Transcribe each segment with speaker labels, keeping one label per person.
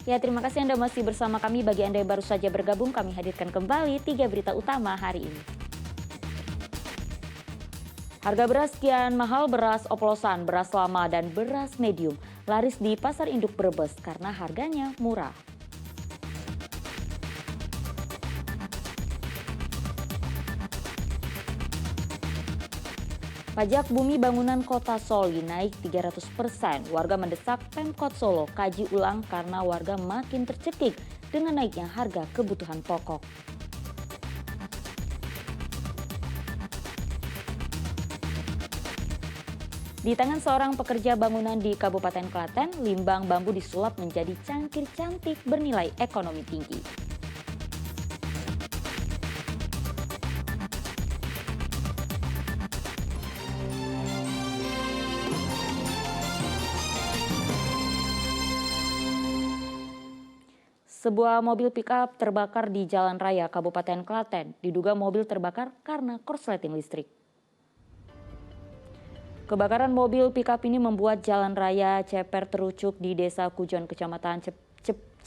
Speaker 1: Ya, terima kasih Anda masih bersama kami. Bagi Anda yang baru saja bergabung, kami hadirkan kembali 3 berita utama hari ini. Harga beras kian mahal, beras oplosan, beras lama, dan beras medium laris di pasar induk Brebes karena harganya murah. Pajak bumi bangunan Kota Solo naik 300%. Warga mendesak Pemkot Solo kaji ulang karena warga makin tercekik dengan naiknya harga kebutuhan pokok. Di tangan seorang pekerja bangunan di Kabupaten Klaten, limbang bambu disulap menjadi cangkir cantik bernilai ekonomi tinggi. Sebuah mobil pickup terbakar di Jalan Raya Kabupaten Klaten. Diduga mobil terbakar karena korsleting listrik. Kebakaran mobil pickup ini membuat Jalan Raya Ceper Terucuk di Desa Kujon, Kecamatan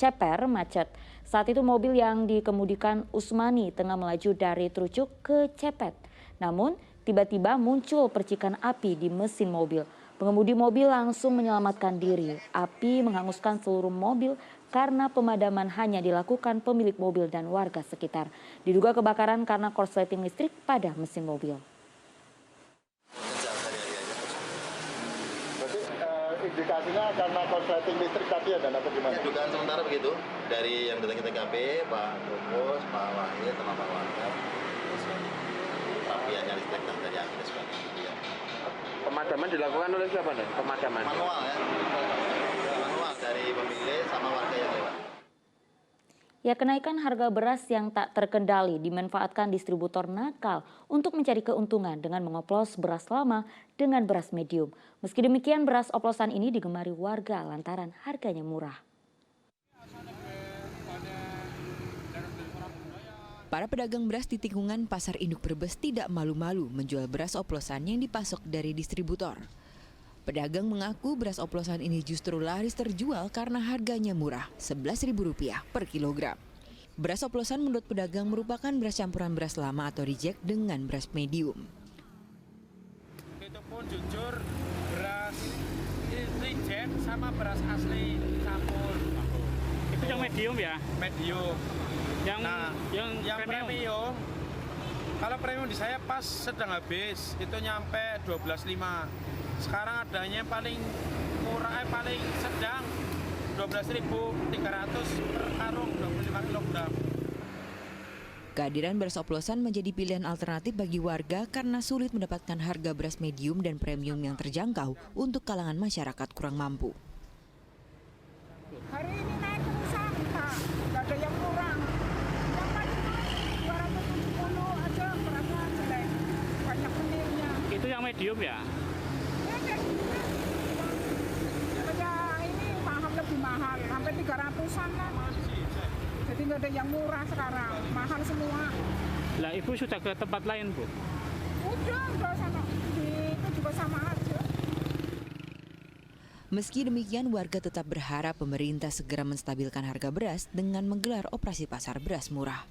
Speaker 1: Ceper macet. Saat itu mobil yang dikemudikan Usmani tengah melaju dari Terucuk ke Cepet. Namun tiba-tiba muncul percikan api di mesin mobil. Pengemudi mobil langsung menyelamatkan diri. Api menghanguskan seluruh mobil karena pemadaman hanya dilakukan pemilik mobil dan warga sekitar. Diduga kebakaran karena korsleting listrik pada mesin mobil.
Speaker 2: Berarti indikasinya karena korsleting listrik tadi ya, dan atau gimana?
Speaker 3: Ya, dugaan sementara begitu. Dari yang datang ke TKP, Pak Rupus, Pak Wahid, sama Pak Warga. Perapiannya listrik dan dari akhirnya sebagainya. Ya.
Speaker 4: Pemadaman dilakukan oleh siapa nih? Pemadaman
Speaker 3: Manual ya. Manual dari pemilik sama warga yang lewat.
Speaker 1: Ya, kenaikan harga beras yang tak terkendali dimanfaatkan distributor nakal untuk mencari keuntungan dengan mengoplos beras lama dengan beras medium. Meski demikian, beras oplosan ini digemari warga lantaran harganya murah.
Speaker 5: Para pedagang beras di tikungan Pasar Induk Brebes tidak malu-malu menjual beras oplosan yang dipasok dari distributor. Pedagang mengaku beras oplosan ini justru laris terjual karena harganya murah, Rp11.000 per kilogram. Beras oplosan menurut pedagang merupakan beras campuran beras lama atau reject dengan beras medium.
Speaker 6: Itu pun jujur beras reject sama beras asli campur.
Speaker 7: Itu yang medium ya?
Speaker 6: Medium. Yang premium. Kalau premium di saya pas sedang habis itu nyampe 12.5. Sekarang adanya paling murah, paling sedang 12.300 per karung 25 kg.
Speaker 5: Kehadiran beras oplosan menjadi pilihan alternatif bagi warga karena sulit mendapatkan harga beras medium dan premium yang terjangkau untuk kalangan masyarakat kurang mampu.
Speaker 8: Hari ini naik terus Pak, nggak ada yang kurang. Yang paling 270 aja berapa jelek, banyak penilnya.
Speaker 7: Itu yang medium ya?
Speaker 8: Ini mahal, lebih mahal, sampai 300-an lah. Jadi nggak ada yang murah sekarang, mahal semua.
Speaker 7: Lah Ibu sudah ke tempat lain Bu?
Speaker 8: Udah sama, itu juga sama aja.
Speaker 5: Meski demikian, warga tetap berharap pemerintah segera menstabilkan harga beras dengan menggelar operasi pasar beras murah.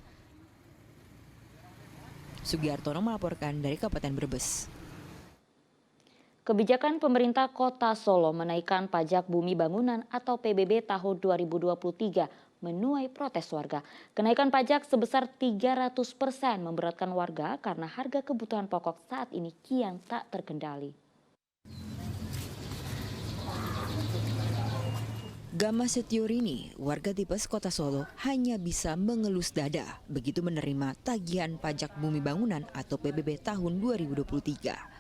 Speaker 5: Sugiartono melaporkan dari Kabupaten Brebes.
Speaker 1: Kebijakan pemerintah Kota Solo menaikkan pajak bumi bangunan atau PBB tahun 2023 menuai protes warga. Kenaikan pajak sebesar 300% memberatkan warga karena harga kebutuhan pokok saat ini kian tak terkendali.
Speaker 5: Gama Setiorini, warga tipes Kota Solo, hanya bisa mengelus dada begitu menerima tagihan pajak bumi bangunan atau PBB tahun 2023.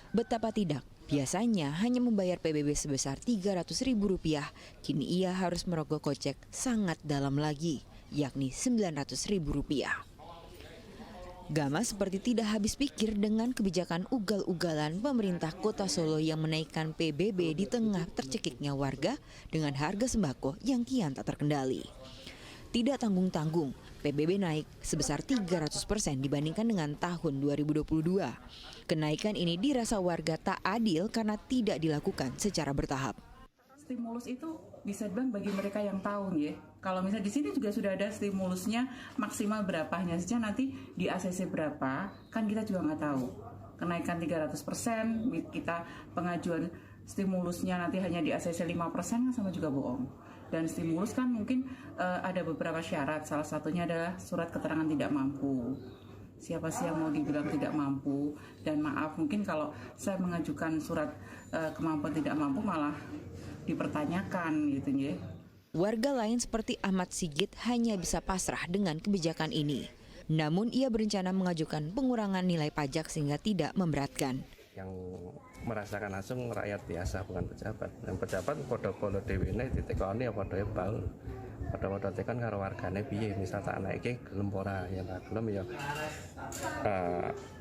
Speaker 5: Betapa tidak, biasanya hanya membayar PBB sebesar Rp300.000, kini ia harus merogoh kocek sangat dalam lagi, yakni Rp900.000. Gama seperti tidak habis pikir dengan kebijakan ugal-ugalan pemerintah Kota Solo yang menaikkan PBB di tengah tercekiknya warga dengan harga sembako yang kian tak terkendali. Tidak tanggung-tanggung, PBB naik sebesar 300% dibandingkan dengan tahun 2022. Kenaikan ini dirasa warga tak adil karena tidak dilakukan secara bertahap.
Speaker 9: Stimulus itu bisa dibilang bagi mereka yang tahu ya. Kalau misalnya di sini juga sudah ada stimulusnya maksimal berapa, hanya saja nanti di ACC berapa kan kita juga nggak tahu. Kenaikan 300%, kita pengajuan stimulusnya nanti hanya di ACC 5% kan sama juga bohong. Dan stimulus kan mungkin ada beberapa syarat, salah satunya adalah surat keterangan tidak mampu. Siapa sih yang mau dibilang tidak mampu? Dan maaf, mungkin kalau saya mengajukan surat kemampuan tidak mampu malah dipertanyakan gitu ya.
Speaker 5: Warga lain seperti Ahmad Sigit hanya bisa pasrah dengan kebijakan ini. Namun ia berencana mengajukan pengurangan nilai pajak sehingga tidak memberatkan.
Speaker 10: Yang merasakan langsung rakyat biasa, bukan pejabat. Yang pejabat podo-podo dewene ditekoni apa podo baul. Podo-podo tekan karo wargane piye, misal tak naike gelem ora ya tak gelem ya.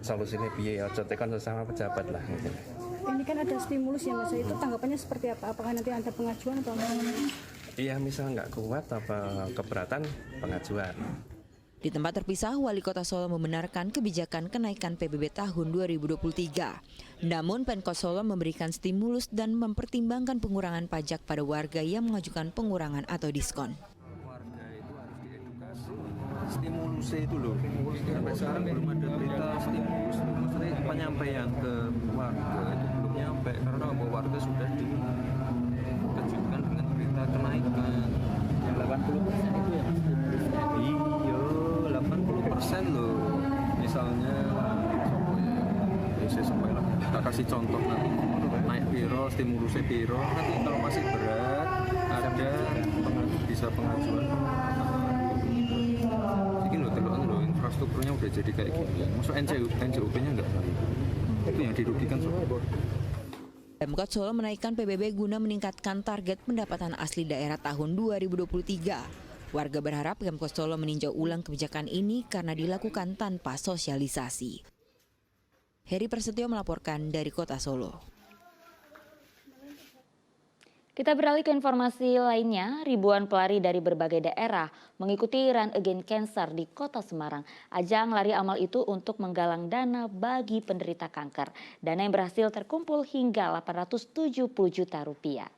Speaker 10: Solusine piye aja tekan sesama pejabat lah gitu.
Speaker 11: Ini kan ada stimulus ya Mas, itu tanggapannya seperti apa? Apakah nanti ada pengajuan atau
Speaker 10: Iya, misal nggak kuat apa keberatan pengajuan.
Speaker 5: Di tempat terpisah, Wali Kota Solo membenarkan kebijakan kenaikan PBB tahun 2023. Namun Pemkot Solo memberikan stimulus dan mempertimbangkan pengurangan pajak pada warga yang mengajukan pengurangan atau diskon.
Speaker 12: Warga itu harus diedukasi. Stimulusnya itu loh, sampai sekarang belum ada berita stimulus. Maksudnya penyampaian ke warga itu belum nyampe karena warga sudah dikejutkan dengan berita kenaikan. 80% itu ya Mas? Iya, 80% loh. Misalnya, saya sampaikan kita kasih contoh nanti naik piro, stimulusnya piro. Nanti kalau masih berat, ada bisa pengajuan. Jadi loh, infrastrukturnya udah jadi kayak gini. Maksud NJUP-nya nggak tahu. Itu yang dirugikan semua.
Speaker 5: Pemkot Solo menaikkan PBB guna meningkatkan target pendapatan asli daerah tahun 2023. Warga berharap Pemkot Solo meninjau ulang kebijakan ini karena dilakukan tanpa sosialisasi. Heri Prasetyo melaporkan dari Kota Solo.
Speaker 1: Kita beralih ke informasi lainnya, ribuan pelari dari berbagai daerah mengikuti Run Against Cancer di Kota Semarang. Ajang lari amal itu untuk menggalang dana bagi penderita kanker. Dana yang berhasil terkumpul hingga 870 juta rupiah.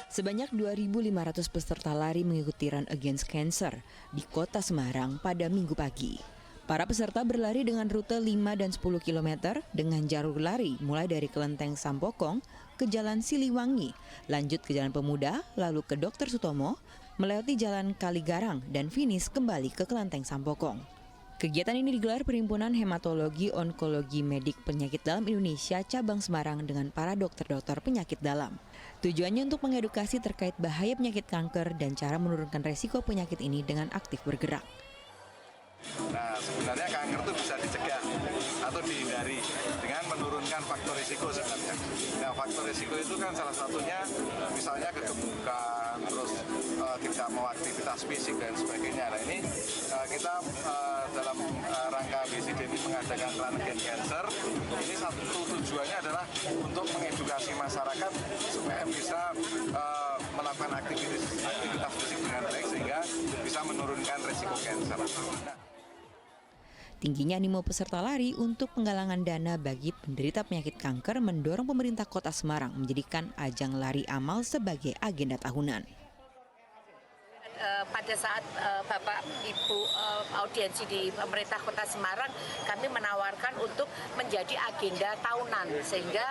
Speaker 5: Sebanyak 2.500 peserta lari mengikuti Run Against Cancer di Kota Semarang pada Minggu pagi. Para peserta berlari dengan rute 5 dan 10 km dengan jalur lari mulai dari Kelenteng Sampokong ke Jalan Siliwangi, lanjut ke Jalan Pemuda, lalu ke Dr. Sutomo, melewati Jalan Kaligarang dan finish kembali ke Kelenteng Sampokong. Kegiatan ini digelar Perhimpunan Hematologi Onkologi Medik Penyakit Dalam Indonesia Cabang Semarang dengan para dokter-dokter penyakit dalam. Tujuannya untuk mengedukasi terkait bahaya penyakit kanker dan cara menurunkan resiko penyakit ini dengan aktif bergerak.
Speaker 13: Nah, sebenarnya kanker itu bisa dicegah atau dihindari dengan menurunkan faktor risiko sebenarnya. Nah, faktor risiko itu kan salah satunya misalnya kegemukan, terus tidak mau aktivitas fisik dan sebagainya. Nah, ini kita dalam rangka BCD ini mengadakan Run Against Cancer. Ini satu tujuannya adalah untuk mengedukasi masyarakat supaya bisa melakukan aktivitas fisik dengan baik sehingga bisa menurunkan risiko kanker.
Speaker 5: Tingginya animo peserta lari untuk penggalangan dana bagi penderita penyakit kanker mendorong pemerintah Kota Semarang menjadikan ajang lari amal sebagai agenda tahunan.
Speaker 14: Pada saat Bapak Ibu audiensi di pemerintah Kota Semarang, kami menawarkan untuk menjadi agenda tahunan sehingga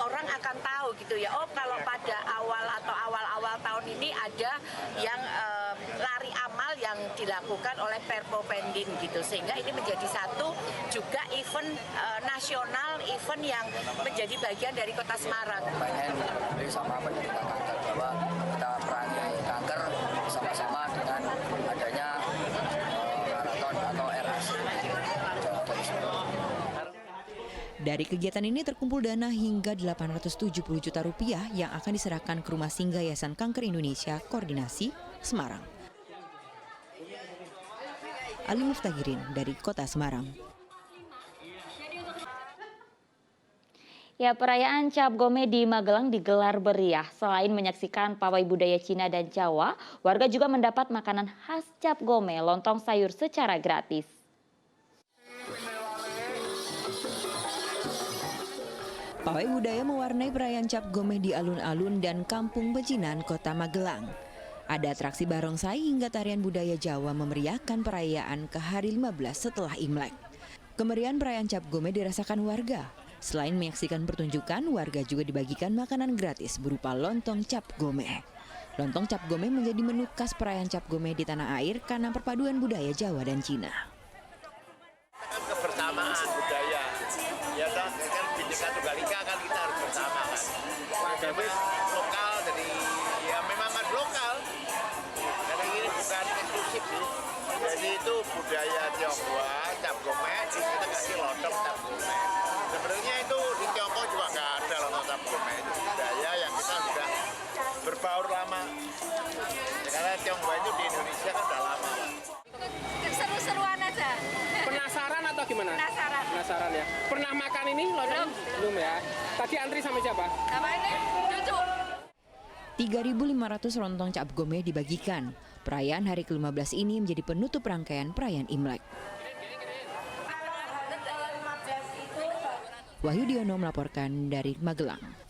Speaker 14: orang akan tahu gitu ya, oh kalau pada awal tahun ini ada yang lari amal yang dilakukan oleh Perpopendin gitu, sehingga ini menjadi satu juga event nasional, event yang menjadi bagian dari Kota Semarang.
Speaker 15: Pengen sama penderita kanker bahwa kita perangi kanker sama-sama dengan adanya maraton atau RS.
Speaker 5: Dari kegiatan ini terkumpul dana hingga 870 juta rupiah yang akan diserahkan ke Rumah Singgah Yayasan Kanker Indonesia Koordinasi Semarang. Ali Muftagirin dari Kota Semarang.
Speaker 1: Ya, perayaan Cap Gome di Magelang digelar meriah. Selain menyaksikan pawai budaya Cina dan Jawa, warga juga mendapat makanan khas Cap Gome, lontong sayur secara gratis.
Speaker 5: Pawai budaya mewarnai perayaan Cap Gomeh di alun-alun dan kampung pecinan Kota Magelang. Ada atraksi barongsai hingga tarian budaya Jawa memeriahkan perayaan ke hari 15 setelah Imlek. Kemeriahan perayaan Cap Gomeh dirasakan warga. Selain menyaksikan pertunjukan, warga juga dibagikan makanan gratis berupa lontong Cap Gomeh. Lontong Cap Gomeh menjadi menu khas perayaan Cap Gomeh di tanah air karena perpaduan budaya Jawa dan Cina.
Speaker 3: Kebersamaan budaya, ya kan Bhinneka Tunggal Ika kan kita harus bersama kan. Jadi lokal, jadi ya memang kan lokal. Karena ini bukan eksklusif sih. Jadi itu budaya Tionghoa, Cap Gomeh, kita kasih lontong Cap Gomeh. Sebenarnya itu di Tiongkok juga nggak ada lontong Cap Gomeh. Itu budaya yang kita sudah berbaur lama. Ya, karena Tionghoa itu di Indonesia kan udah lama.
Speaker 14: Seru-seruan aja.
Speaker 16: Penasaran atau gimana?
Speaker 14: Penasaran.
Speaker 16: Penasaran ya. Pernah makan ini lontong? Belum ya. Tadi antri sama siapa?
Speaker 14: Sama ini, cucu.
Speaker 5: 3.500 lontong Cap Gomeh dibagikan. Perayaan hari ke-15 ini menjadi penutup rangkaian perayaan Imlek. Wahyu Diono melaporkan dari Magelang.